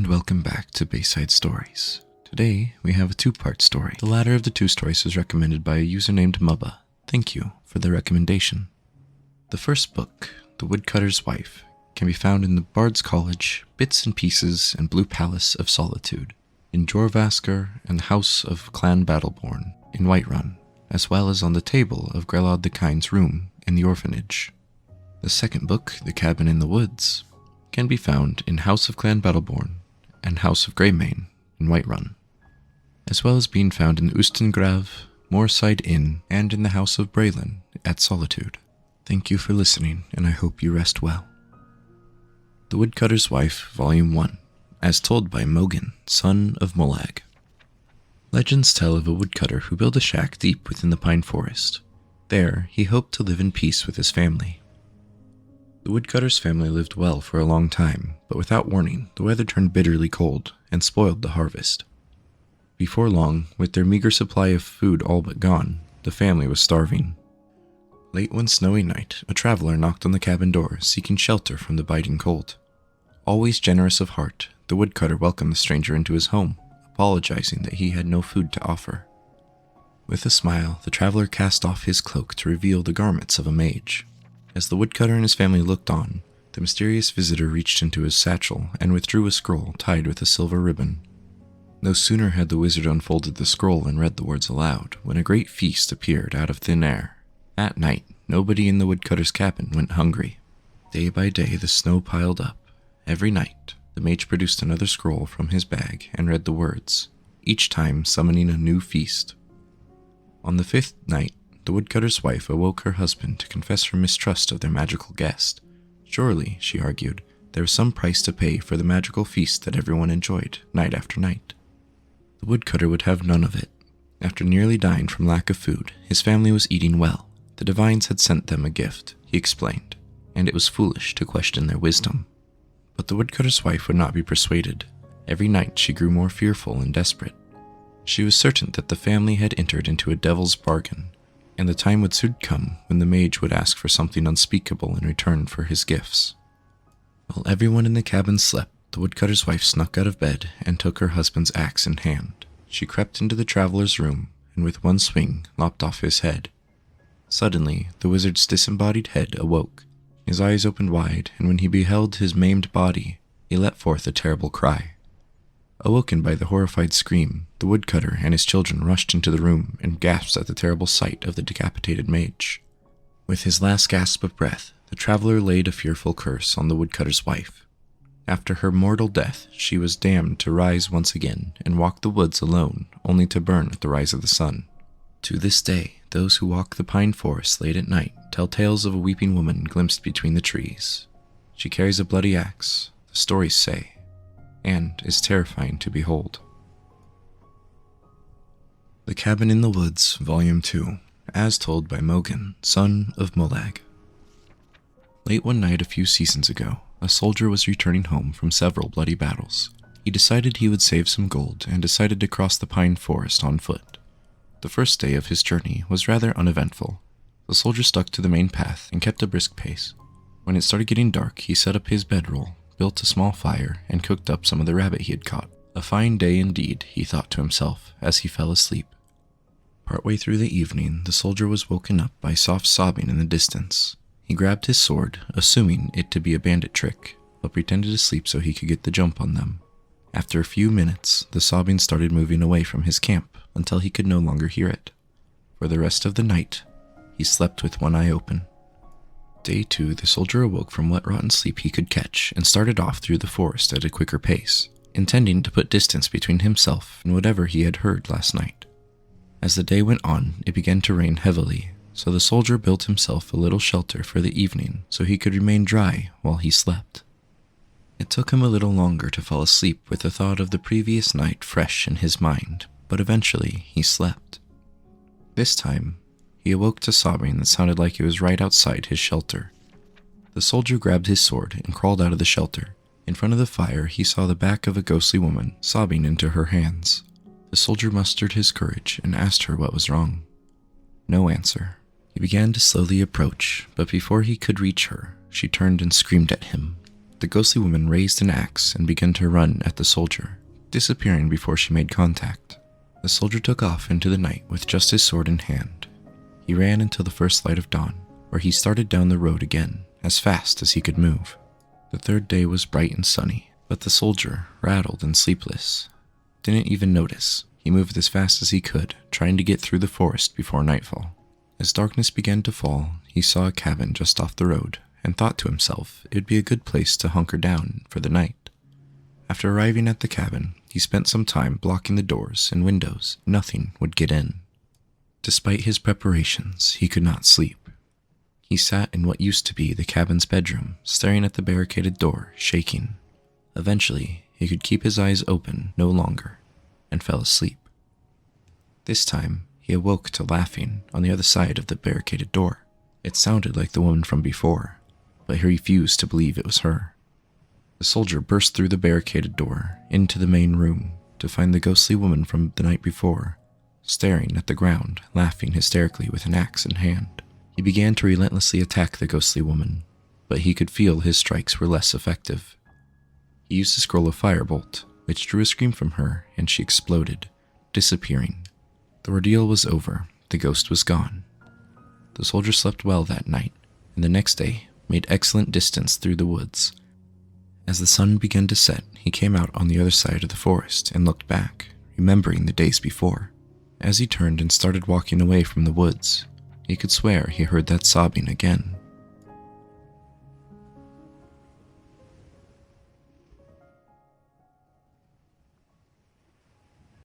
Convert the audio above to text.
and welcome back to Bayside Stories. Today, we have a two-part story. The latter of the two stories was recommended by a user named Mubba. Thank you for the recommendation. The first book, The Woodcutter's Wife, can be found in the Bard's College, Bits and Pieces, and Blue Palace of Solitude, in Jorvaskr and House of Clan Battleborn, in Whiterun, as well as on the table of Grelod the Kind's room in the orphanage. The second book, The Cabin in the Woods, can be found in House of Clan Battleborn and House of Greymane in Whiterun, as well as being found in Ustengrav, Moorside Inn, and in the House of Braylon at Solitude. Thank you for listening, and I hope you rest well. The Woodcutter's Wife, Volume 1, as told by Mogan, son of Molag. Legends tell of a woodcutter who built a shack deep within the pine forest. There, he hoped to live in peace with his family. The woodcutter's family lived well for a long time, but without warning, the weather turned bitterly cold and spoiled the harvest. Before long, with their meager supply of food all but gone, the family was starving. Late one snowy night, a traveler knocked on the cabin door, seeking shelter from the biting cold. Always generous of heart, the woodcutter welcomed the stranger into his home, apologizing that he had no food to offer. With a smile, the traveler cast off his cloak to reveal the garments of a mage. As the woodcutter and his family looked on, the mysterious visitor reached into his satchel and withdrew a scroll tied with a silver ribbon. No sooner had the wizard unfolded the scroll and read the words aloud, when a great feast appeared out of thin air. At night, nobody in the woodcutter's cabin went hungry. Day by day, the snow piled up. Every night, the mage produced another scroll from his bag and read the words, each time summoning a new feast. On the fifth night, the woodcutter's wife awoke her husband to confess her mistrust of their magical guest. Surely, she argued, there was some price to pay for the magical feast that everyone enjoyed, night after night. The woodcutter would have none of it. After nearly dying from lack of food, his family was eating well. The divines had sent them a gift, he explained, and it was foolish to question their wisdom. But the woodcutter's wife would not be persuaded. Every night she grew more fearful and desperate. She was certain that the family had entered into a devil's bargain, and the time would soon come when the mage would ask for something unspeakable in return for his gifts. While everyone in the cabin slept, the woodcutter's wife snuck out of bed and took her husband's axe in hand. She crept into the traveler's room, and with one swing lopped off his head. Suddenly, the wizard's disembodied head awoke. His eyes opened wide, and when he beheld his maimed body, he let forth a terrible cry. Awoken by the horrified scream, the woodcutter and his children rushed into the room and gasped at the terrible sight of the decapitated mage. With his last gasp of breath, the traveler laid a fearful curse on the woodcutter's wife. After her mortal death, she was damned to rise once again and walk the woods alone, only to burn at the rise of the sun. To this day, those who walk the pine forest late at night tell tales of a weeping woman glimpsed between the trees. She carries a bloody axe, the stories say, and is terrifying to behold. The Cabin in the Woods, Volume 2, as told by Mogan, son of Molag. Late one night a few seasons ago, a soldier was returning home from several bloody battles. He decided he would save some gold and decided to cross the pine forest on foot. The first day of his journey was rather uneventful. The soldier stuck to the main path and kept a brisk pace. When it started getting dark, he set up his bedroll, built a small fire, and cooked up some of the rabbit he had caught. A fine day indeed, he thought to himself as he fell asleep. Partway through the evening, the soldier was woken up by soft sobbing in the distance. He grabbed his sword, assuming it to be a bandit trick, but pretended to sleep so he could get the jump on them. After a few minutes, the sobbing started moving away from his camp until he could no longer hear it. For the rest of the night, he slept with one eye open. Day 2, the soldier awoke from what rotten sleep he could catch and started off through the forest at a quicker pace, intending to put distance between himself and whatever he had heard last night. As the day went on, it began to rain heavily, so the soldier built himself a little shelter for the evening so he could remain dry while he slept. It took him a little longer to fall asleep with the thought of the previous night fresh in his mind, but eventually he slept. This time, he awoke to sobbing that sounded like it was right outside his shelter. The soldier grabbed his sword and crawled out of the shelter. In front of the fire, he saw the back of a ghostly woman sobbing into her hands. The soldier mustered his courage and asked her what was wrong. No answer. He began to slowly approach, but before he could reach her, she turned and screamed at him. The ghostly woman raised an axe and began to run at the soldier, disappearing before she made contact. The soldier took off into the night with just his sword in hand. He ran until the first light of dawn, where he started down the road again, as fast as he could move. The third day was bright and sunny, but the soldier, rattled and sleepless, didn't even notice. He moved as fast as he could, trying to get through the forest before nightfall. As darkness began to fall, he saw a cabin just off the road, and thought to himself it would be a good place to hunker down for the night. After arriving at the cabin, he spent some time blocking the doors and windows. Nothing would get in. Despite his preparations, he could not sleep. He sat in what used to be the cabin's bedroom, staring at the barricaded door, shaking. Eventually, he could keep his eyes open no longer, and fell asleep. This time, he awoke to laughing on the other side of the barricaded door. It sounded like the woman from before, but he refused to believe it was her. The soldier burst through the barricaded door into the main room to find the ghostly woman from the night before, staring at the ground, laughing hysterically with an axe in hand. He began to relentlessly attack the ghostly woman, but he could feel his strikes were less effective. He used a scroll of firebolt, which drew a scream from her, and she exploded, disappearing. The ordeal was over. The ghost was gone. The soldier slept well that night, and the next day made excellent distance through the woods. As the sun began to set, he came out on the other side of the forest and looked back, remembering the days before. As he turned and started walking away from the woods, he could swear he heard that sobbing again.